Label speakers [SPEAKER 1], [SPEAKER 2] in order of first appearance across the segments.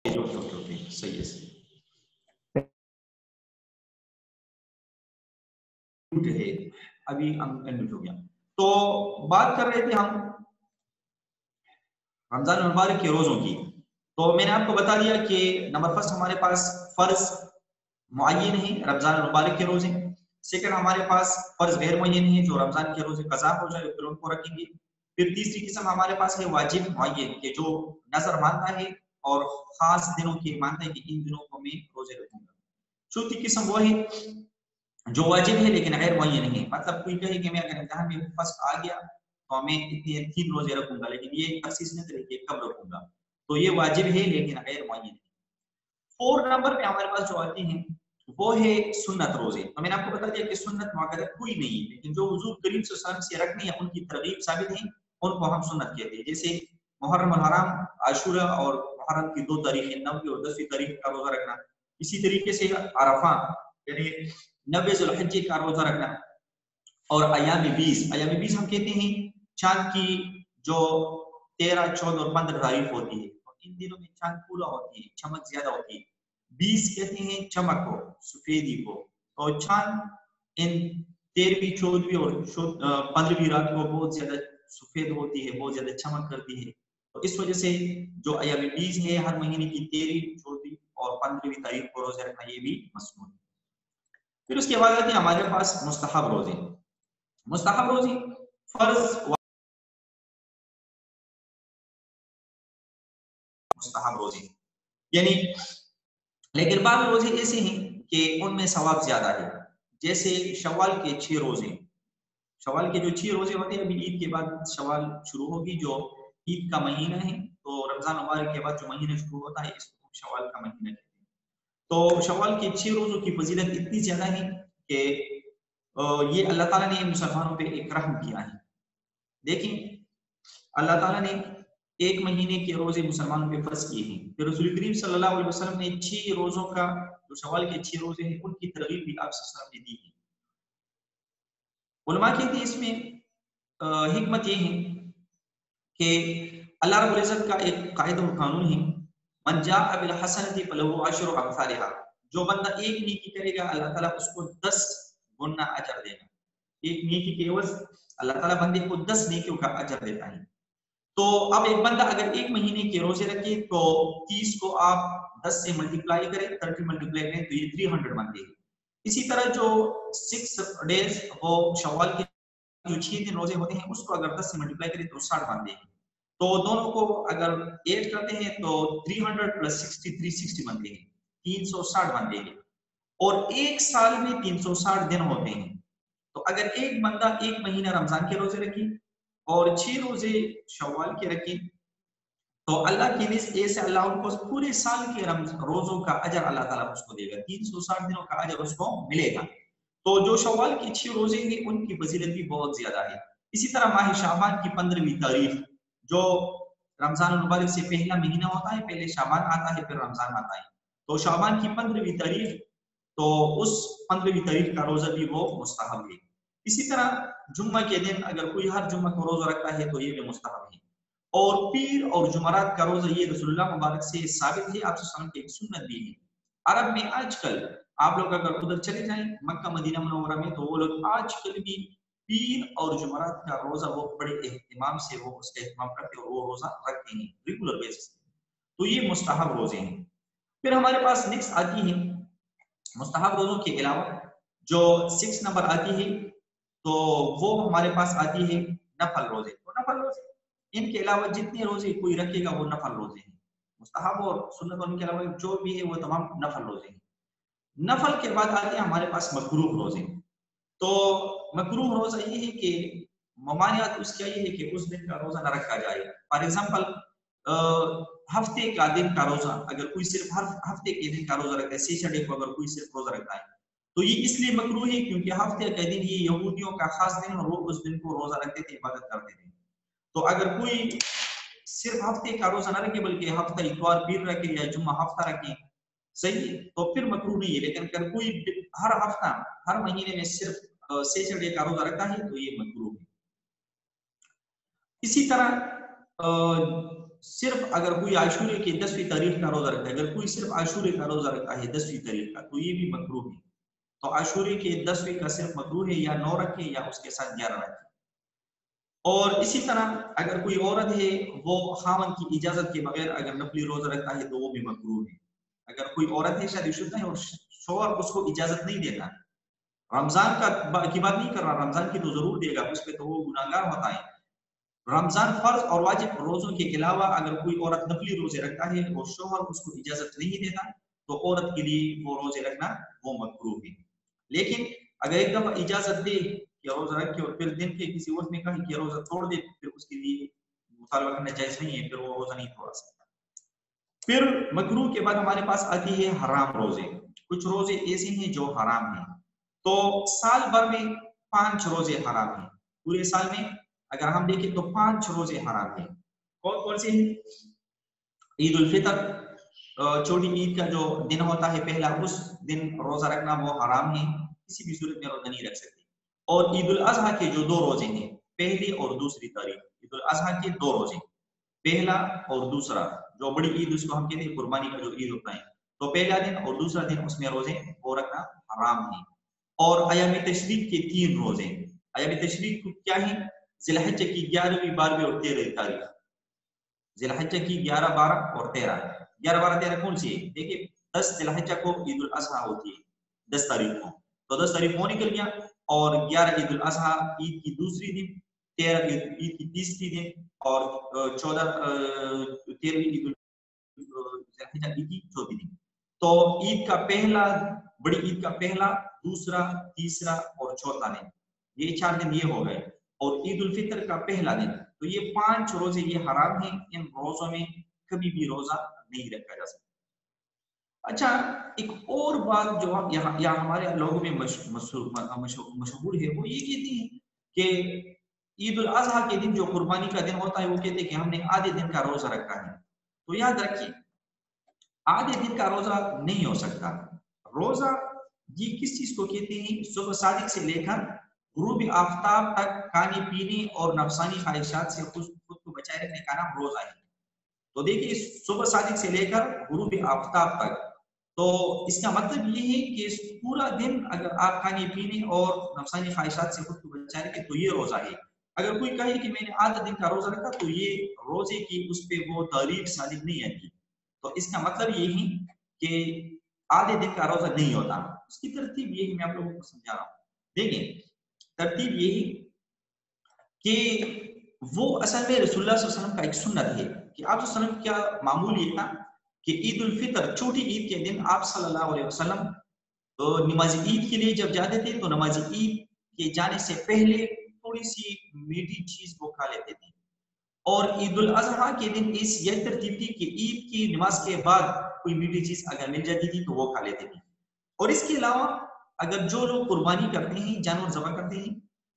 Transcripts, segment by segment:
[SPEAKER 1] सही है अभी अनम्यूट हो गया। तो बात कर रहे थे हम रमजान मुबारक के रोजों की। तो मैंने आपको बता दिया कि नंबर फर्स्ट हमारे पास फर्ज मुअय्यन है रमजान मुबारक के रोजे। सेकंड हमारे पास फर्ज गैर मुअय्यन है जो रमजान के रोजे कज़ा हो जाए फिर उनको रखेंगे। फिर तीसरी किस्म हमारे पास है वाजिब मुअय्यन के जो नजर मानता है और खास दिनों की मानता है कि इन दिनों को मैं रोजे रखूंगा। चौथी किस्म वो है जो वाजिब है लेकिन गैर मुअय्यन नहीं है, मतलब कोई कहे कि मैं अगर इम्तिहान में फर्स्ट आ गया तो मैं इतने 3 रोजे रखूंगा लेकिन ये तखसीस नहीं करेंगे कब रखूंगा, तो ये वाजिब है लेकिन गैर मुअय्यन है। 4 नंबर पे हमारे पास जो आती हैं वो है सुन्नत रोजे। तो मैंने आपको बता दिया कि सुन्नत मुअक्कदा कोई नहीं है लेकिन जो हुजूर करीम सल्लल्लाहु अलैहि वसल्लम से रखनी है उनकी तरगीब साबित है उनको हम सुन्नत कहते हैं। जैसे मुहर्रम और हराम, आशूरा और मुहर्रम की 2 तारीखें 9वीं और 10वीं तारीख का रोजा रखना। इसी तरीके से अरफा यानी 90 ज़ुल्हिज्जा का रोजा रखना। और अयाम 20 हम कहते हैं चांद की जो 13, 14 और 15 तारीख होती है, तो इन दिनों में चांद पूरा होती है, चमक ज्यादा होती है। 20 कहते हैं चमक को, सफेदी को, तो चांद इन 13वीं, 14वीं और 15वीं रात को बहुत ज्यादा सफेद होती है, बहुत ज्यादा चमक करती है। तो इस वजह से जो अयाम 20 है हर महीने की 13वीं, 14वीं और 15वीं तारीख को रोजा रखना ये भी मसनून है। फिर उसके बाद आते हैं हमारे पास मुस्तहब रोजे। मुस्तहब रोजे फर्ज मुस्तहब रोजे यानी, लेकिन बाद रोजे ऐसे हैं कि उनमें सवाब ज्यादा है। जैसे शव्वाल के 6 रोजे, शव्वाल के जो 6 रोजे होते हैं, अभी ईद के बाद शव्वाल शुरू होगी जो ईद का महीना है, तो रमजान मुबारक के बाद जो महीना शुरू होता है इसको शव्वाल का महीना कहते हैं। तो शव्वाल के 6 रोजों की फजीलत इतनी ज्यादा है कि ये अल्लाह ताला ने मुसलमानों पे एक रहम किया है। देखिए अल्लाह ताला ने एक महीने के रोजे मुसलमानों पे फर्ज किए हैं, फिर रसूल करीम सल्लल्लाहु अलैहि वसल्लम ने 6 रोजों का जो शव्वाल के 6 रोजे हैं उनकी तरगीब भी आप सल्लल्लाहु अलैहि वसल्लम ने दी है। उलमा कहते हैं इसमें हिकमत ये है कि अल्लाह रब्बुल इज्जत का एक कायदा और कानून है, मन जाअ बिल हसनति फलहु अशरु अमसालिहा, जो बंदा एक नेकी करेगा अल्लाह ताला उसको 10 गुना अजर देगा। एक नेकी के एवज अल्लाह ताला बंदे को 10 नेकियों का अजर देता है। तो अब एक बंदा अगर एक महीने के रोजे रखे तो 30 को आप 10 से मल्टीप्लाई करें, 30 मल्टीप्लाई करें तो ये 300 बनते हैं। इसी तरह जो 6 डेज वो शव्वाल के जो 6 दिन रोजे होते हैं उसको अगर 10 से मल्टीप्लाई करें तो 60 बनते हैं। तो दोनों को अगर ऐड करते हैं तो 300 प्लस 60 360 बनते हैं, 360 बनते हैं। और एक साल में 360 दिन होते हैं। तो अगर एक बंदा एक महीना रमजान के रोजे रखे और 6 रोजे शव्वाल के रखे तो अल्लाह की निज़ से अल्लाह उनको पूरे साल के रोजों का अजर अल्लाह ताला उसको देगा, 360 दिनों का अजर उसको मिलेगा। तो जो शव्वाल के 6 रोजे हैं उनकी फजीलत भी बहुत ज्यादा है। इसी तरह माह शाबान की 15वीं तारीख जो रमजान मुबारक से पहला महीना होता है, पहले शाबान आता है फिर रमजान आता है, तो शाबान की 15वीं तारीख, तो उस 15वीं तारीख का रोजा भी वो मुस्तहब है। इसी तरह जुम्मा के दिन अगर कोई हर जुम्मा को रोजा रखता है तो ये भी मुस्तहब है। और पीर और जुमरात का रोजा ये रसूलुल्लाह मुबारक से साबित है, आप सल्लल्लाहु अलैहि वसल्लम की एक सुन्नत भी है। अरब में आजकल आप लोग अगर उधर चले जाएं मक्का मदीना मुनव्वरा में, तो वो लोग आजकल भी पीर और जुमरात का रोजा वो बड़े एहतिमाम से वो उसका एहतिमाम करते हैं और वो रोजा रखते हैं रेगुलर बेसिस पे। तो ये मुस्तहब रोजे हैं। फिर हमारे पास नेक्स्ट आती है मुस्तहब रोजों के अलावा जो 6 नंबर आती है, तो वो हमारे पास आती है नफल रोजे। तो नफल रोजे इनके अलावा जितने रोजे कोई रखेगा वो नफल रोजे हैं। मुस्तहब और सुन्नत और इनके अलावा जो भी है वो तमाम नफल रोजे हैं। नफल के बाद आते हैं हमारे पास मकरूह रोजे। तो मकरूह रोजा ये है कि ममानियात उसका ये है कि उस दिन का रोजा न रखा जाए। फॉर एग्जांपल हफ्ते का दिन का रोजा अगर कोई सिर्फ हर हफ्ते के दिन का रोजा रखता है, सैटरडे को अगर कोई सिर्फ रोजा रखता है तो ये इसलिए मकरूह है क्योंकि हफ्ते का दिन ये यहूदियों का खास दिन और वो उस दिन को रोजा रखते थे, इबादत करते थे। तो अगर कोई सिर्फ हफ्ते का रोजा न रखे बल्कि हफ्ता इतवार पीर रखे या जुम्मा हफ्ता रखे, सही, तो फिर मकरूह नहीं है। लेकिन अगर कोई हर हफ्ता हर महीने में सिर्फ सैटरडे का रोजा रखता है तो ये मकरूह है। इसी तरह صرف اگر کوئی عاشورے کی 10ویں تاریخ کا روزہ رکھتا ہے، اگر کوئی صرف عاشورے کا روزہ رکھتا ہے 10ویں تاریخ کا، تو یہ بھی مکروہ ہے. تو عاشورے کے 10ویں کا صرف مکروہ ہے، یا 9 رکھے یا اس کے ساتھ 11 رکھے. اور اسی طرح اگر کوئی عورت ہے وہ خاوند کی اجازت کے بغیر اگر نفلی روزہ رکھتا ہے تو وہ بھی مکروہ ہے. اگر کوئی عورت ہے شادی شدہ ہے اور شوہر اس کو اجازت نہیں دیتا، رمضان کی بات نہیں کر رہا، رمضان کی تو ضرور دے گا، اس پہ تو وہ گناہگار ہوتا ہے. رمضان فرض اور واجب روزوں کے علاوہ اگر کوئی عورت نفلی روزے رکھتا ہے اور شوہر اس کو اجازت نہیں دیتا تو عورت کے لیے وہ روزے رکھنا وہ مکروہ ہے. لیکن اگر ایک دفعہ اجازت دے کہ روزہ رکھے اور پھر دن کے کسی وقت میں کہیں کہ روزہ توڑ دے، پھر اس کے لیے مطالبہ کرنا جائز نہیں ہے، پھر وہ روزہ نہیں توڑا سکتا. پھر مکروہ کے بعد ہمارے پاس آتی ہے حرام روزے. کچھ روزے ایسے ہیں جو حرام ہیں. تو سال بھر میں 5 روزے حرام ہیں. پورے سال میں اگر ہم دیکھیں تو 5 روزے حرام ہیں. کون کون سے ہیں؟ عید الفطر، چھوٹی عید کا جو دن ہوتا ہے پہلا، اس دن روزہ رکھنا وہ حرام ہے، کسی بھی صورت میں روزہ نہیں رکھ سکتے. اور عید الاضحیٰ کے جو 2 روزے ہیں، پہلی اور دوسری تاریخ، عید الاضحیٰ کے 2 روزے، پہلا اور دوسرا، جو بڑی عید اس کو ہم کہتے ہیں قربانی کا جو عید ہوتا ہے، تو پہلا دن اور دوسرا دن اس میں روزے وہ رکھنا حرام ہے. اور ایام تشریق کے 3 روزے. ایام تشریق کیا ہیں؟ ذی الحجہ کی 11ویں 12ویں اور 13ویں تاریخ. ذی الحجہ کی 11 12 اور 13. 11 12 13 کون سی ہے؟ دیکھیے 10 ذی الحجہ کو عید الاضحیٰ ہوتی ہے 10 تاریخ کو، تو 10 تاریخ وہ نکل گیا، اور 11 عید الاضحیٰ عید کی دوسری دن، 13 عید کی تیسری دن، اور 13 عید الحجہ عید کی چوتھی دن. تو عید کا پہلا، بڑی عید کا پہلا، دوسرا، تیسرا اور چوتھا دن، یہ 4 دن یہ ہو گئے. اور عید الفطر کا پہلا دن. تو یہ 5 روزے یہ حرام ہیں. ان روزوں میں کبھی بھی روزہ نہیں رکھا جا سکتا. اچھا، ایک اور بات جو یہاں ہمارے لوگوں میں مشہور ہے، وہ یہ کہتے ہیں کہ عید الاضحیٰ کے دن جو قربانی کا دن ہوتا ہے، وہ کہتے ہیں کہ ہم نے آدھے دن کا روزہ رکھا ہے. تو یاد رکھیے آدھے دن کا روزہ نہیں ہو سکتا. روزہ یہ کس چیز کو کہتے ہیں؟ صبح صادق سے لے کر غروب آفتاب تک کھانے پینے اور نفسانی خواہشات سے خود کو بچائے رکھنے کا نام روزہ ہے. تو دیکھیے صبح صادق سے لے کر غروب آفتاب تک، تو اس کا مطلب یہ ہے کہ پورا دن اگر آپ کھانے پینے اور نفسانی خواہشات سے خود کو بچائے رکھیں تو یہ روزہ ہے. اگر کوئی کہے کہ میں نے آدھا دن کا روزہ رکھا تو یہ روزے کی اس پہ وہ تاریخ صادق نہیں آتی. تو اس کا مطلب یہ ہے کہ آدھے دن کا روزہ نہیں ہوتا. اس کی ترتیب یہ ہے، میں آپ لوگوں کو سمجھا رہا ہوں. دیکھیں ترتیب یہ ہے کہ وہ اصل میں رسول اللہ صلی اللہ علیہ وسلم کا ایک سنت ہے کہ آپ صلی اللہ علیہ وسلم کیا معمول یہ تھا کہ عید الفطر چھوٹی عید کے دن آپ صلی اللہ علیہ وسلم نماز عید کے لیے جب جاتے تھے تو نماز عید کے جانے سے پہلے تھوڑی سی میٹھی چیز وہ کھا لیتے تھے. اور عید الاضحیٰ کے دن یہ ترتیب تھی کہ عید کی نماز کے بعد کوئی میٹھی چیز اگر مل جاتی تھی تو وہ کھا لیتے تھے. اور اس کے علاوہ اگر جو لوگ قربانی کرتے ہیں، جانور ذبح کرتے ہیں،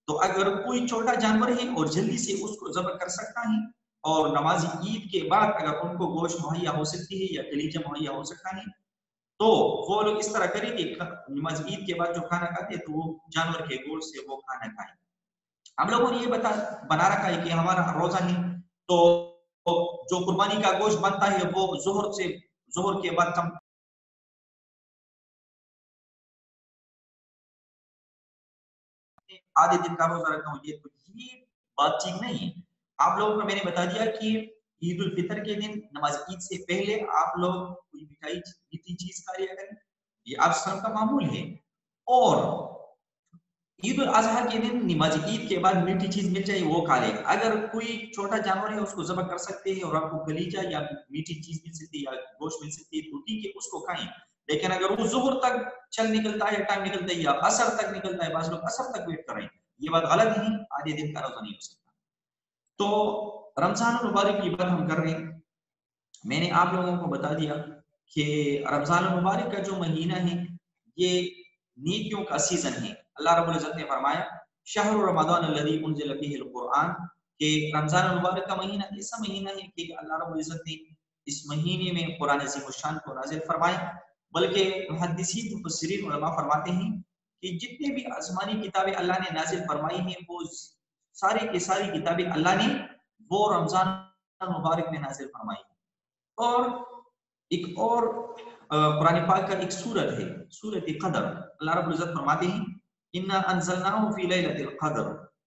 [SPEAKER 1] تو اگر کوئی چھوٹا جانور ہے اور جلدی سے اس کو ذبح کر سکتا ہے اور نماز عید کے بعد اگر ان کو گوشت مہیا ہو سکتی ہے یا کلیجہ مہیا ہو سکتا ہے، تو وہ لوگ اس طرح کریں کہ نماز عید کے بعد جو کھانا کھاتے ہیں تو وہ جانور کے گوشت سے وہ کھانا کھائیں. ہم لوگوں نے یہ بنا رکھا ہے کہ ہمارا روزہ ہے تو جو قربانی کا گوشت بنتا ہے وہ ظہر کے بعد کم آدھے دن کا روزہ رکھتا ہوں. یہ بات ٹھیک نہیں ہے. آپ لوگوں کو میں نے بتا دیا کہ عید الفطر کے دن نماز عید سے پہلے آپ لوگ کوئی میٹھی چیز کھا لیا کریں، یہ آپ سب کا معمول ہے. اور عید الاضحیٰ کے دن نماز عید کے بعد میٹھی چیز مل جائے وہ کھا لے. اگر کوئی چھوٹا جانور ہے اس کو ذبح کر سکتے ہیں اور آپ کو کلیجہ یا میٹھی چیز مل سکتی ہے یا گوشت مل سکتی ہے تو ٹھیک ہے، اس کو کھائیں. لیکن اگر وہ ظہر تک چل نکلتا ہے، ٹائم نکلتا ہے، یا عصر تک نکلتا ہے، بعض لوگ عصر تک ویٹ کریں، یہ بات غلط ہے. آدھے دن کا روزہ نہیں ہو سکتا. تو رمضان المبارک کی بات ہم کر رہے ہیں. میں نے آپ لوگوں کو بتا دیا کہ رمضان المبارک کا جو مہینہ ہے یہ نیکیوں کا سیزن ہے. اللہ رب العزت نے فرمایا شہر رمضان الذی انزل فیہ القرآن، کہ رمضان المبارک کا مہینہ ایسا مہینہ ہے کہ اللہ رب العزت نے اس مہینے میں قرآن عظیم الشان کو نازل فرمایا. بلکہ محدثین مفسرین علماء فرماتے ہیں کہ جتنے بھی آسمانی کتابیں اللہ نے نازل فرمائی ہیں وہ ساری کی ساری کتابیں اللہ نے وہ رمضان मुबारक में नाजिल फरमाई। और एक और कुरान पाक का एक सूरत है, सूरत क़दर। अल्लाह रब्बुल इज्जत फरमाते हैं इन्ना अन्ज़लनाहु फ़ी लैलतिल क़द्र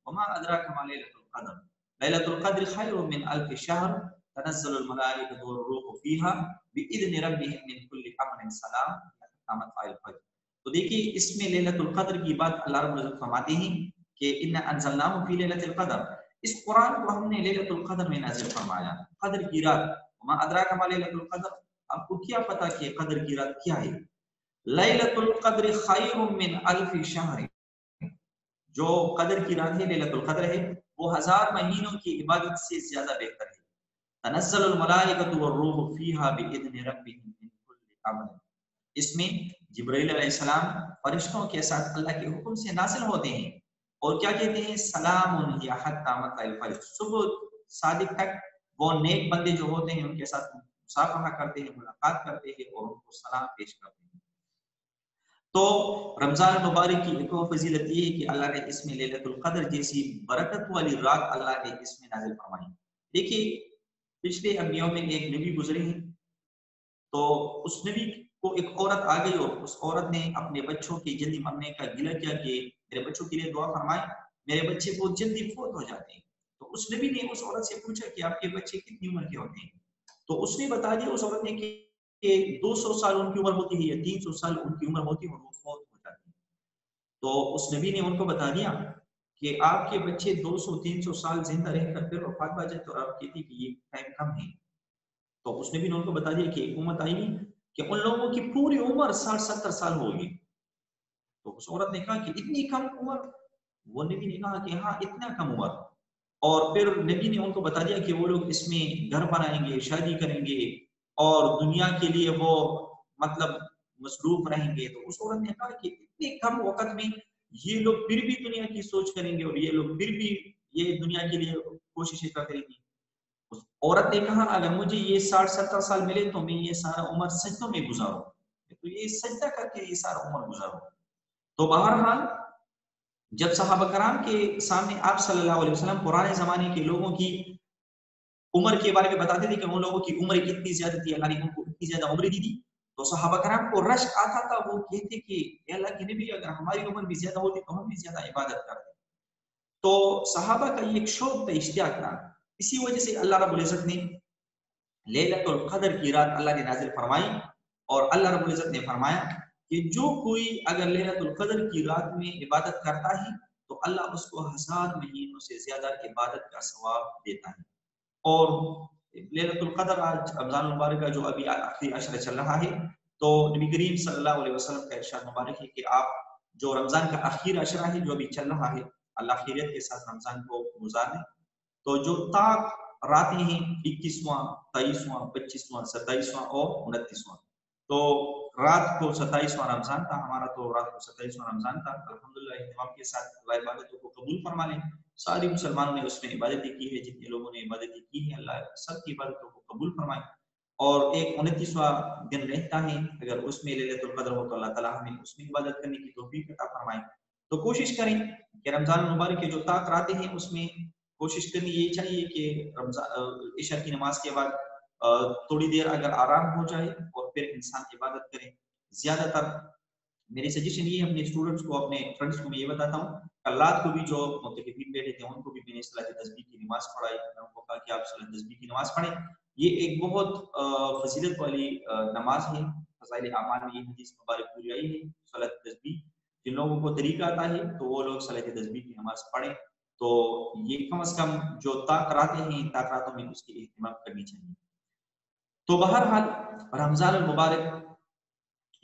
[SPEAKER 1] वमा अदराका मा लैलतुल क़द्र लैलतुल क़द्र खैरुम मिन अल्फ़ि शहर तनज़्ज़लुल मलाइकतु वर्रूहु फ़ीहा बिइज़्नि रब्बिहिम मिन कुल्लि अम्रिन सलाम हत्ता मत्लाइल फ़ज्र। तो देखिए इसमें लैलतुल क़द्र की बात अल्लाह रब्बुल इज्जत फरमाते हैं कि इन्ना अन्ज़लनाहु फ़ी लैलतिल क़द्र, इस कुरान को हमने लैलतुल क़द्र में नाज़िल फरमाया, क़द्र की रात। वमा अदराका मा लैलतुल क़द्र, आपको क्या पता कि क़द्र की रात क्या है? लैलतुल क़द्र खैरुम मिन अल्फ़ि शहर, जो क़द्र की रात है, लैलतुल क़द्र है, वो 1000 महीनों की इबादत से ज्यादा बेहतर है। तनज़्ज़लुल मलाइकतु वर्रूहु फ़ीहा बिइज़्नि रब्बिहिम मिन कुल्लि अम्र, इसमें जिब्राइल अलैहिस्सलाम फरिश्तों के साथ अल्लाह के हुक्म से नाज़िल होते हैं और क्या कहते हैं, सलामुन हिया हत्ता मत्लाइल फ़ज्र, सुबह सादिक तक वो नेक बंदे जो होते हैं उनके साथ मुसाफहा करते हैं, मुलाकात करते हैं और उनको सलाम पेश करते हैं। तो रमजान मुबारक की एक और फजीलत ये है कि अल्लाह ने इसमें लैलतुल क़द्र जैसी बरकत वाली रात अल्लाह ने इसमें नाज़िल फरमाई। देखिए पिछले अंबियों में एक नबी गुजरे हैं, तो उस नबी को एक औरत आ गई और उस औरत ने अपने बच्चों के जल्दी मरने का गिला किया कि मेरे बच्चों के लिए दुआ फरमाएं, मेरे बच्चे बहुत जल्दी फौत हो जाते हैं। तो उस नबी ने उस औरत से पूछा कि आपके बच्चे कितनी उम्र के होते हैं? तो उसने बता दिया उस औरत ने कि 200 साल उनकी उम्र होती है या 300 साल उनकी उम्र होती है और वो फौत हो जाती है। तो उस नबी ने उनको बता दिया कि आपके बच्चे 200-300 साल जिंदा रहकर फिर वफात पा जाए, तो आप कहती कि ये टाइम कम है। तो उसने भी उनको बता दिया कि एक उम्मत आएगी कि उन लोगों की पूरी उम्र 60-70 साल होगी। तो उस औरत ने कहा कि इतनी कम उम्र? वो नबी ने कहा कि हाँ इतना कम उम्र। और फिर नबी ने उनको बता दिया कि वो लोग इसमें घर बनाएंगे, शादी करेंगे और दुनिया के लिए वो मतलब मसरूफ रहेंगे। तो उस औरत ने कहा कि इतने कम वक्त में ये लोग फिर भी दुनिया की सोच करेंगे और ये लोग फिर भी ये दुनिया के लिए कोशिशें करते रहेंगे। उस औरत ने कहा अगर मुझे ये 60-70 साल मिले तो मैं ये सारा उम्र सजदों में गुजारूं, तो ये सजदा करके ये सारा उम्र गुजारूं। तो बहरहाल जब सहाबा कराम के सामने आप सल्लल्लाहु अलैहि वसल्लम पुराने जमाने के लोगों की उम्र के बारे में बताते थे कि उन लोगों की उम्र कितनी ज्यादा थी, अल्लाह ने उनको इतनी ज्यादा उम्र दी थी, तो सहाबा कराम को रश्क आता था। वो कहते कि अल्लाह के नबी अगर हमारी उम्र भी ज्यादा होती तो हम भी ज्यादा इबादत करते। तो सहाबा का ये एक शौक था, इश्तियाक था। इसी वजह से अल्लाह रब्बुल इज्जत ने लैलतुल क़द्र की रात अल्लाह ने नाज़िल फरमाई और अल्लाह रब्बुल इज्जत ने फरमाया कि जो कोई अगर लैलतुल क़द्र की रात में इबादत करता है तो अल्लाह उसको 1000 महीनों से ज्यादा इबादत का सवाब देता है। और लैलतुल क़द्र आज रमजान मुबारक का जो अभी आखिरी अशरा चल रहा है, तो नबी करीम सल्लल्लाहु अलैहि वसल्लम का इरशाद मुबारक है कि आप जो रमजान का आखिरी अशरा है जो अभी चल रहा है, अल्लाह खैरियत के साथ रमजान को गुजार लें। तो जो ताक रातें हैं 21वां, 23वां, 25वां, 27वां और 29वां, तो रात को 27वां रमजान था हमारा, तो रात को 27वां रमजान था। अल्हम्दुलिल्लाह इत्मीनान के साथ अल्लाह इबादतों को कबूल फरमा ले। सारी मुसलमानों ने उसमें इबादतें की है, जितने लोगों ने इबादतें की है अल्लाह सबकी इबादतों को कबूल फरमाए। और एक 29वां दिन रहता है, अगर उसमें लैलतुल क़द्र हो तो अल्लाह ताला हमें उसमें इबादत करने की तौफीक अता फरमाए। तो कोशिश करें कि रमजान मुबारक के जो ताक रातें हैं उसमें कोशिश करनी यही चाहिए कि रमजान इशा की नमाज के बाद थोड़ी देर अगर आराम हो जाए और फिर इंसान इबादत करे। ज्यादातर मेरी सजेशन ये अपने स्टूडेंट्स को, अपने फ्रेंड्स को मैं ये बताता हूँ, कल्लात को भी जो मुतकफिन बैठे थे उनको भी मैंने सलात तस्बीह की नमाज पढ़ाई। मैं उनको कहा कि आप सलात तस्बीह की नमाज पढ़ें, ये एक बहुत फजीलत वाली नमाज है। फज़ाइल आमाल में ये हदीस मुबारक पूरी आई है। सलात तस्बीह जिन लोगों को तरीका आता है तो वो लोग सलात तस्बीह की नमाज पढ़ें। तो ये कम से कम जो ताक रातें हैं, ताक रातों में उसकी इहतिमाम करनी चाहिए। तो बहरहाल रमजान मुबारक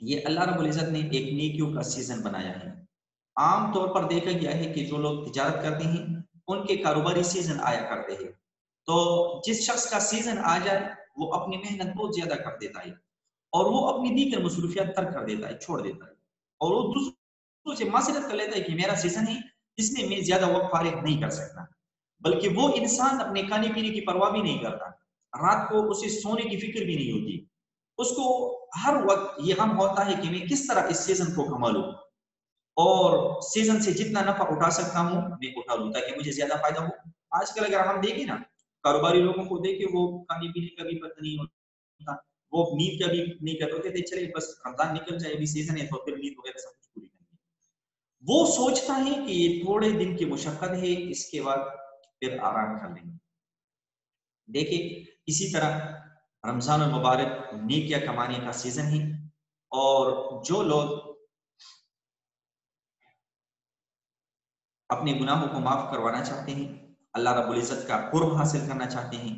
[SPEAKER 1] ये अल्लाह रब्बुल इज्जत ने एक नेकियों का सीजन बनाया है। आम तौर पर देखा गया है कि जो लोग तिजारत करते हैं उनके कारोबारी सीजन आया करते हैं। तो जिस शख्स का सीजन आ जाए वो अपनी मेहनत बहुत ज्यादा कर देता है और वो अपनी दीगर मसरूफियात तर्क कर देता है, छोड़ देता है और वो दूसरों से मासिरत कर लेता है कि मेरा सीजन है इसमें मैं ज्यादा वक्त फारिग नहीं कर सकता। बल्कि वो इंसान अपने खाने पीने की परवाह भी नहीं करता, रात को उसे सोने की फिक्र भी नहीं होती। उसको हर वक्त ये गम होता है कि मैं किस तरह इस सीजन को कमा लूं और सीजन से जितना नफा उठा सकता हूं मैं उठा लूं ताकि मुझे ज्यादा फायदा हो। आजकल अगर हम देखें ना कारोबारी लोगों को देखे वो खाने पीने का भी पता नहीं होता, वो नींद का भी नहीं करते होते थे, चले बस रमजान निकल जाए, अभी सीजन है तो फिर नींद वगैरह सब कुछ पूरी करेंगे। वो सोचता है कि ये थोड़े दिन की मुशक्कत है, इसके बाद फिर आराम कर लेंगे। देखिए इसी तरह रमजान मुबारक नेकियां कमाने का सीजन है, और जो लोग अपने गुनाहों को माफ करवाना चाहते हैं, अल्लाह रब्बुल इज्जत का कुर्ब हासिल करना चाहते हैं,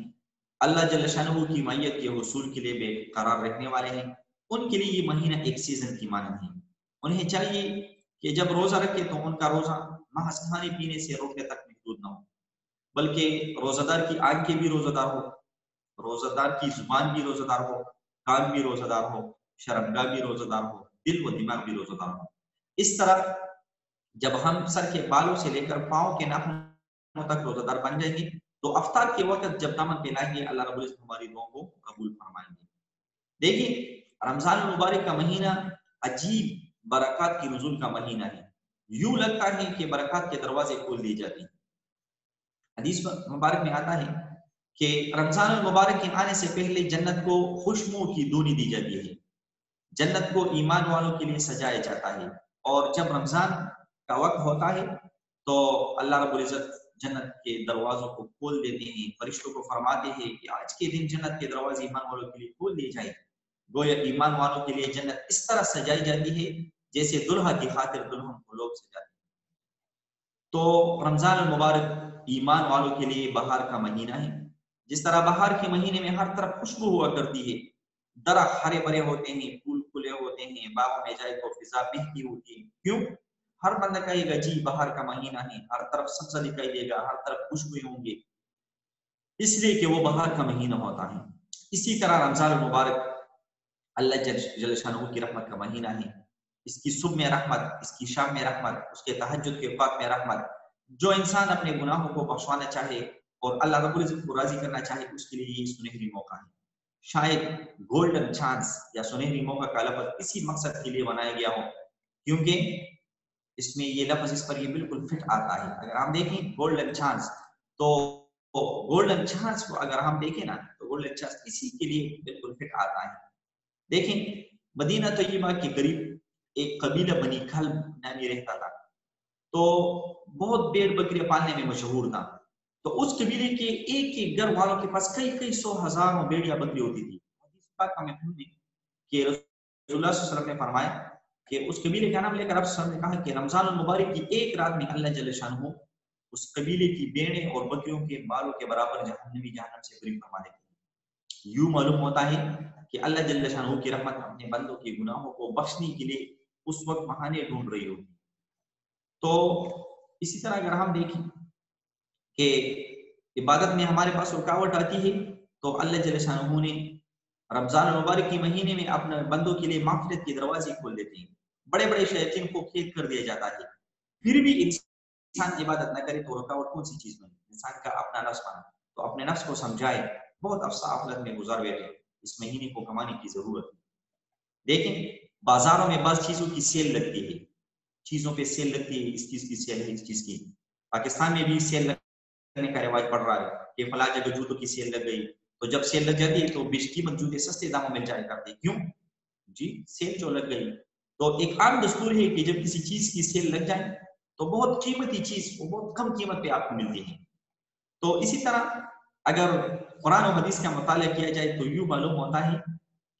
[SPEAKER 1] अल्लाह जल्ल शानहू की मैयत के हुसूल के लिए बेकरार रहने वाले हैं, उनके लिए ये महीना एक सीजन की मानद है। उन्हें चाहिए कि जब रोजा रखे तो उनका रोजा महज खाने पीने से रोकने तक महदूद न हो, बल्कि रोजादार की आंखें भी रोजादार हो, रोजादार की जुबान भी रोजादार हो, कान भी रोजादार हो, शर्मगाह भी रोजादार हो, दिल व दिमाग भी रोजादार हो। इस तरह जब हम सर के बालों से लेकर पांव के नाखूनों तक रोजादार बन जाएंगे तो अफ्तार के वक्त जब दामन फैलाएंगे अल्लाह रब्बुल इज्जत हमारी दुआओं को कबूल फरमाएंगे। देखिए रमजान मुबारक का महीना अजीब बरकत की नुज़ूल का महीना है। यूं लगता है कि बरकत के दरवाजे खोल दिए जाते हैं। हदीस मुबारक में आता है कि रमजान मुबारक के आने से पहले जन्नत को खुशबू की दूनी दी जाती है, जन्नत को ईमान वालों के लिए सजाया जाता है, और जब रमजान का वक्त होता है तो अल्लाह रब्बुल इज्जत जन्नत के दरवाजों को खोल देते हैं, फरिश्तों को फरमाते हैं कि आज के दिन जन्नत के दरवाजे ईमान वालों के लिए खोल दिए जाए। गोया ईमान वालों के लिए जन्नत इस तरह सजाई जाती है जैसे दुल्हा की खातिर दुल्हन को लोग सजाते हैं। तो रमजान मुबारक ईमान वालों के लिए बहार का महीना है। जिस तरह बहार के महीने में हर तरफ खुशबू हुआ करती है, दरख्त हरे भरे होते हैं, फूल खुले होते हैं, बागों में जाए तो फिजा बहती होती है। क्यों? हर बंदा कहेगा जी बहार का महीना है, हर तरफ सब्जा दिखाई देगा, हर तरफ खुशबू होंगे, इसलिए कि वो बहार का महीना होता है। इसी तरह रमजान मुबारक अल्लाह जल्ल शानहू की रहमत का महीना है। इसकी सुबह में रहमत, इसकी शाम में रहमत, उसके तहज्जुद के औकात में रहमत। जो इंसान अपने गुनाहों को बख्शवाना चाहे और अल्लाह रब्बुल इज्जत को राजी करना चाहे उसके लिए ये सुनहरी मौका है। शायद गोल्डन चांस या सुनहरी मौका का लफ्ज इसी मकसद के लिए बनाया गया हो, क्योंकि इसमें ये लफ्ज इस पर ये बिल्कुल फिट आता है। अगर हम देखें गोल्डन चांस, तो गोल्डन चांस को अगर हम देखें ना तो गोल्डन चांस इसी के लिए बिल्कुल फिट आता है। देखें मदीना तय्यबा के करीब एक कबीला बनी कल्ब नामी रहता था, तो बहुत भेड़ बकरियां पालने में मशहूर था। तो उस कबीले के एक एक घर वालों के पास कई कई सौ हजारों भेड़िया बकरी होती थी। इस बात का मैं कि रसूलुल्लाह सल्लल्लाहु अलैहि वसल्लम ने फरमाया कि उस कबीले का नाम लेकर आप ने कहा कि रमजान मुबारक की एक रात में अल्लाह जल्ल शानहू उस कबीले की भेड़ें और बकरियों के बालों के बराबर जहन्नम से बरी फरमा देती है। यूं मालूम होता है कि अल्लाह जल्ल शानहू की रहमत अपने बंदों के गुनाहों को बख्शने के लिए उस वक्त बहाने ढूंढ रही होगी। तो इसी तरह अगर हम देखें कि इबादत में हमारे पास रुकावट आती है तो अल्लाह जल्ल शानहू ने रमजान मुबारक के महीने में अपने बंदों के लिए मागफिरत के दरवाजे खोल देते हैं। बड़े बड़े शैतान को खेद कर दिया जाता है, फिर भी इंसान इबादत न करे तो रुकावट कौन सी चीज बनी? इंसान का अपना नफ्स बना। तो अपने नफ्स को समझाए, बहुत अफसाफलत में गुजार बैठे, इस महीने को कमाने की जरूरत है। देखें बाजारों में बस चीजों की सेल लगती है, चीजों पे सेल लगती है, इस चीज की सेल है, इस चीज की। पाकिस्तान में भी सेल लगने का रिवाज बढ़ रहा है कि फला जगह जूतों की सेल लग गई, तो जब सेल लग जाती है तो बेशकीमत जूते सस्ते दामों में जाया करते हैं। क्यों जी? सेल जो लग गई। तो एक आम दस्तूर है कि जब किसी चीज की सेल लग जाए तो बहुत कीमती चीज वो बहुत कम कीमत पे आपको मिलती है। तो इसी तरह अगर कुरान और हदीस का मुताला किया जाए तो यूं मालूम होता है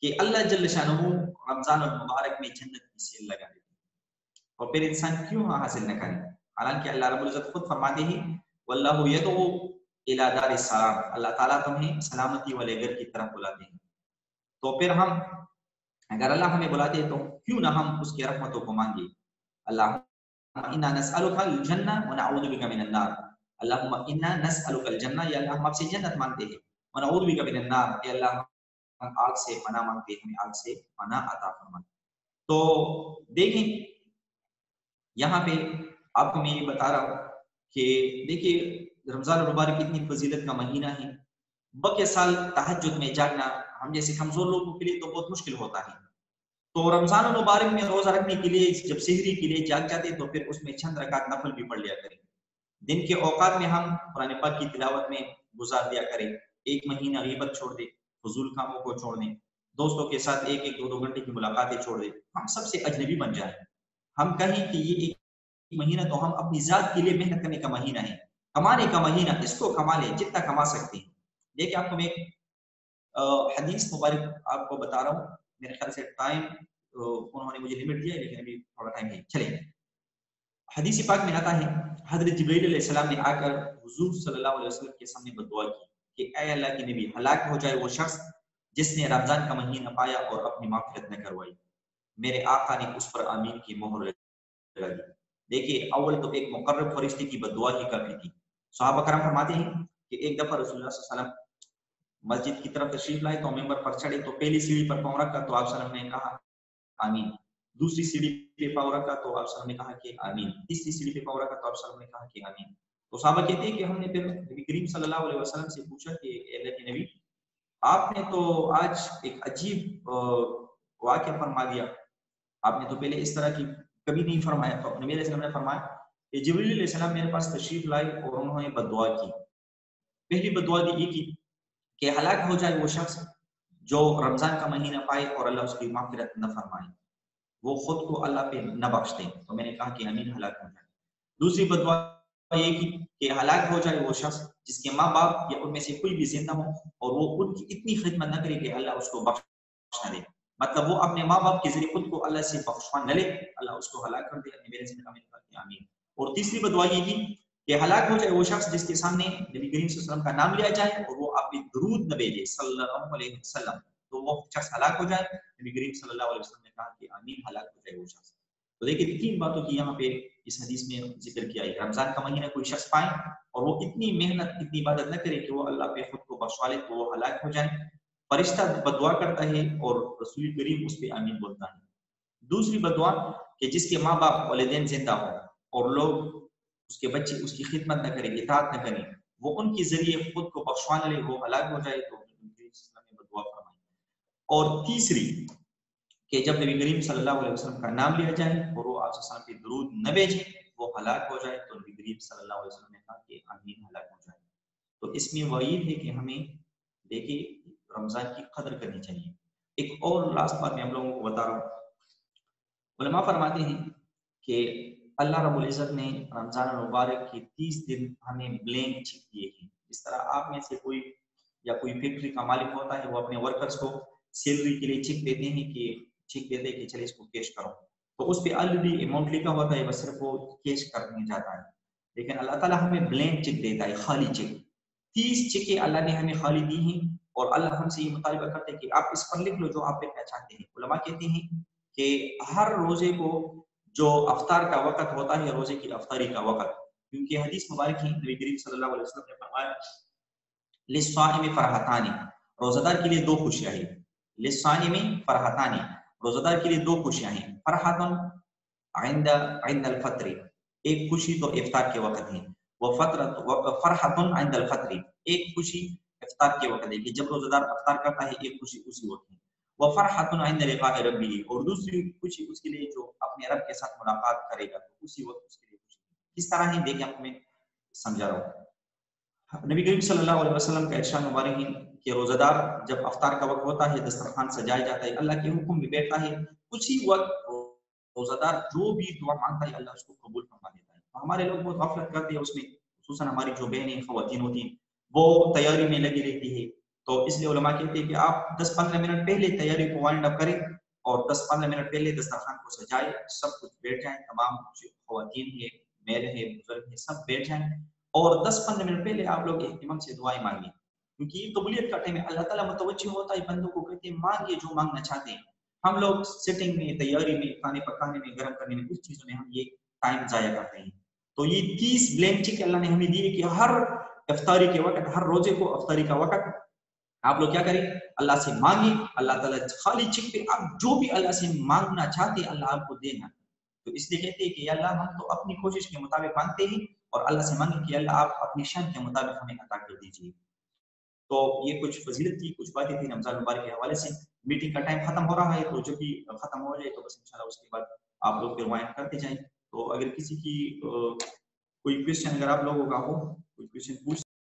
[SPEAKER 1] कि अल्लाह जल्ल शानहू रमजान और मुबारक में जन्नत की सेल लगा देते हैं, और फिर इंसान क्यों हासिल न करे? हालांकि अल्लाह रब्बुल इज्जत खुद फरमाते हैं वल्लाहु यदउ इला दारिस सलाम, अल्लाह ताला तुम्हें सलामती वाले घर की तरफ बुलाते हैं। तो फिर हम अगर अल्लाह हमें बुलाते हैं तो क्यों ना हम उसकी रहमतों को मांगे। अल्लाह इन्ना नसअलुकल जन्ना व नऊदु बिका मिनन नार, अल्लाहुम्मा इन्ना नसअलुकल जन्ना, या अल्लाह हम आपसे जन्नत मांगते हैं, व नऊदु बिका मिनन नार, या अल्लाह हम आग से पनाह मांगते हैं, हमें आग से पनाह अता फरमा। तो देखें यहाँ पे आपको मैं ये बता रहा हूँ कि देखिए रमजान मुबारक इतनी फजीलत का महीना है, बके साल तहज्जुद में जागना हम जैसे कमजोर लोगों के लिए तो बहुत मुश्किल होता है। तो रमजान मुबारक में रोजा रखने के लिए जब सेहरी के लिए जाग जाते तो फिर उसमें चंद रकात नफल भी पढ़ लिया करें। दिन के औकात में हम कुरान पाक की तिलावत में गुजार दिया करे, 1 महीना गीबत छोड़ दे, फजूल कामों को छोड़ दें, दोस्तों के साथ 1-1 2-2 घंटे की मुलाकातें छोड़ दें, हम सबसे अजनबी बन जाएं। हम कहें कि ये 1 महीना तो हम अपनी जात के लिए मेहनत करने का महीना है, कमाने का महीना, इसको कमा लें जितना कमा सकते हैं। देखिए आपको मैं हदीस मुबारक आपको बता रहा हूँ, मेरे ख्याल से टाइम उन्होंने मुझे लिमिट दिया है, लेकिन अभी थोड़ा टाइम है, चलें। हदीस पाक में आता है, हज़रत जिब्रील अलैहिस्सलाम ने आकर हुजूर सल्लल्लाहु अलैहि वसल्लम के सामने बददुआ की कि ऐ अल्लाह के नबी, हलाक हो जाए वो शख्स जिसने रमजान का महीना पाया और अपनी मागफिरत न करवाई। मेरे आका ने उस पर आमीन की मोहर लगा दी। देखिए अव्वल तो एक मुकर्रब फरिश्ते की बददुआ ही काफी थी। सहाबा करम फरमाते हैं कि एक दफा रसूलुल्लाह सल्लल्लाहु अलैहि वसल्लम मस्जिद की तरफ तशरीफ लाए तो मिंबर पर चढ़े, तो पहली सीढ़ी पर पांव रखा तो आप सल्लल्लाहु अलैहि वसल्लम ने कहा आमीन। दूसरी सीढ़ी पे पाँव रखा तो आप सल्लल्लाहु अलैहि वसल्लम ने कहा कि आमीन। तीसरी सीढ़ी पे पाँव रखा तो आप सल्लल्लाहु अलैहि वसल्लम ने कहा कि आमीन। तो सहाबा कहते हैं कि हमने फिर नबी करीम सल्लल्लाहु अलैहि वसल्लम से पूछा कि अल्लाह के नबी, आपने तो आज एक अजीब वाक़या फरमा दिया, आपने तो पहले इस तरह की कभी नहीं फरमाया। तो नबी अलैहि सल्लम ने फरमाया कि जिब्रील अलैहि सलाम मेरे पास तशरीफ लाए और उन्होंने बददुआ की। पहली बददुआ ये की कि हलाक हो जाए वो शख्स जो रमजान का महीना पाए और अल्लाह उसकी मागफिरत न फरमाए, वो खुद को अल्लाह पे न बख्श दें। तो मैंने कहा कि अमीन, हलाक हो जाए। दूसरी बददुआ ये की कि हलाक हो जाए वो शख्स जिसके माँ बाप या उनमें से कोई भी जिंदा हो और वो उनकी इतनी खिदमत न करे कि अल्लाह उसको बख्श न दे, मतलब वो अपने माँ बाप के जरिए खुद को अल्लाह से बख्शवा न ले, अल्लाह उसको हलाक कर दे। मेरे से आमीन। और तीसरी बददुआ ये की कि हलाक हो जाए वो शख्स जिसके सामने नबी करीम सल्लल्लाहु अलैहि वसल्लम का नाम लिया जाए और वो आप पे दुरूद न भेजे सल्लल्लाहु अलैहि वसल्लम, तो वो शख्स हलाक हो जाए। नबी करीम सल्लल्लाहु अलैहि वसल्लम ने कहा कि आमीन, हलाक हो जाए वो शख्स। तो देखिए 3 बातों की यहाँ पे इस हदीस में जिक्र किया है। रमजान का महीना कोई शख्स पाए और वो इतनी मेहनत, इतनी इबादत न करे कि वो अल्लाह पे खुद को बख्शवा ले, तो वो हलाक हो जाए। फरिश्ता बददुआ करता है और रसूल करीम उस पे आमीन बोलता है। दूसरी बददुआ कि जिसके माँ बाप वालिदैन जिंदा हो और लोग उसके बच्चे उसकी खिदमत न करें, इताअत न करें, वो उनके जरिए खुद को बख्शवा न ले, वो हलाक हो जाए, तो नबी ने बददुआ फरमाई। और तीसरी कि जब नबी करीम सल्लल्लाहु अलैहि वसल्लम का नाम लिया जाए और वो आप सल्लल्लाहु अलैहि वसल्लम पे दुरूद न भेजे, वो हलाक हो जाए, तो नबी करीम सल्लल्लाहु अलैहि वसल्लम ने कहा कि आमीन, हलाक हो जाए। तो इसमें वईद है कि हमें देखिए रमजान की कदर करनी चाहिए। एक और लास्ट बात मैं आप लोगों को बता रहा हूँ, उलमा फरमाते हैं कि अल्लाह रब्बुल इज़्ज़त ने रमजान मुबारक के 30 दिन हमें ब्लैंक चेक दिए हैं। जिस तरह आप में से कोई या कोई फैक्ट्री का मालिक होता है, वो अपने वर्कर्स को सैलरी के लिए चेक देते हैं कि चेक देते हैं कि चलिए इसको कैश करो, तो उस पे ऑलरेडी अमाउंट लिखा होता है, बस सिर्फ वो कैश करने जाता है। लेकिन अल्लाह ताला हमें ब्लैंक चेक देता है, खाली चेक। 30 चेकें अल्लाह ने हमें खाली दी हैं और अल्लाह हमसे ये मुतालबा करते हैं कि आप इस पर लिख लो जो आप लिखना चाहते हैं। उलमा कहते हैं कि हर रोजे को जो अफ्तार का वक़्त होता है, रोजे की अफ्तारी का वक़्त, क्योंकि हदीस मुबारक है, नबी करीम सल्लल्लाहु अलैहि वसल्लम ने फरमाया लिस्साइमी फरहतानी, रोजादार के लिए 2 खुशियां हैं। लिस्साइमी फरहतानी, रोजादार के लिए 2 खुशियां हैं। फरहतुन इंदा इंदल फत्री, एक खुशी तो इफ्तार के वक़्त है। व फतरत व फरहतुन इंदल फत्री, एक खुशी इफ्तार के वक़्त है कि जब रोजादार इफ्तार करता है, एक खुशी उसी वक़्त है। व फरहतुन इंद लिक़ाइ रब्बिही, और दूसरी खुशी उसके लिए जो अपने रब के साथ मुलाकात करेगा, तो उसी वक़्त उसके लिए खुशी। किस तरह है देखिए, आपको मैं समझा रहा हूँ। नबी करीम सल्लल्लाहु अलैहि वसल्लम का इरशाद मुबारक है कि रोजादार जब अफ्तार का वक्त होता है, दस्तरखान सजाया जाता है, अल्लाह के हुक्म में बैठता है, उसी वक्त रोजादार जो भी दुआ मांगता है अल्लाह उसको कबूल फरमा देता है। तो हमारे लोग बहुत गफलत करते हैं उसमें, खुसूसन हमारी जो बहनें खवातीन होती हैं, वो तैयारी में लगी रहती है। तो इसलिए उलमा कहते हैं कि आप 10-15 मिनट पहले तैयारी को वाइंड अप करें और 10-15 मिनट पहले दस्तरखान को सजाए, सब कुछ बैठ जाए, तमाम खवातीन है, मेल है, बुजुर्ग है, सब बैठ जाए और 10-15 मिनट पहले आप लोग इमाम से दुआएं मांगिए, क्योंकि ये कबूलियत का टाइम है। अल्लाह ताला मुतवज्जि होता है बंदों को, कहते हैं मांगिए जो मांगना चाहते हैं। हम लोग सिटिंग में, तैयारी में, खाने पकाने में, गर्म करने में, कुछ चीजों में हम ये टाइम जाया करते हैं। तो ये 30 ब्लैंक चेक अल्लाह ने हमें दिए कि हर इफ्तारी के वक्त, हर रोजे को इफ्तारी का वक्त आप लोग क्या करें, अल्लाह से मांगिए। अल्लाह ताला खाली चेक पे आप जो भी अल्लाह से मांगना चाहते हैं अल्लाह आपको देगा। तो इसलिए कहते हैं कि अल्लाह हम तो अपनी कोशिश के मुताबिक मांगते हैं और अल्लाह से मांगे कि अल्लाह आप अपनी शान के मुताबिक हमें अता कर दीजिए। तो ये कुछ फजीलत की कुछ बातें थी रमजान मुबारक के हवाले से। मीटिंग का टाइम खत्म हो रहा है, तो जब भी खत्म हो जाए तो बस इंशाल्लाह उसके बाद आप लोग रिवाइंड करते जाएं। तो अगर किसी की कोई क्वेश्चन अगर आप लोगों का हो, कोई क्वेश्चन पूछ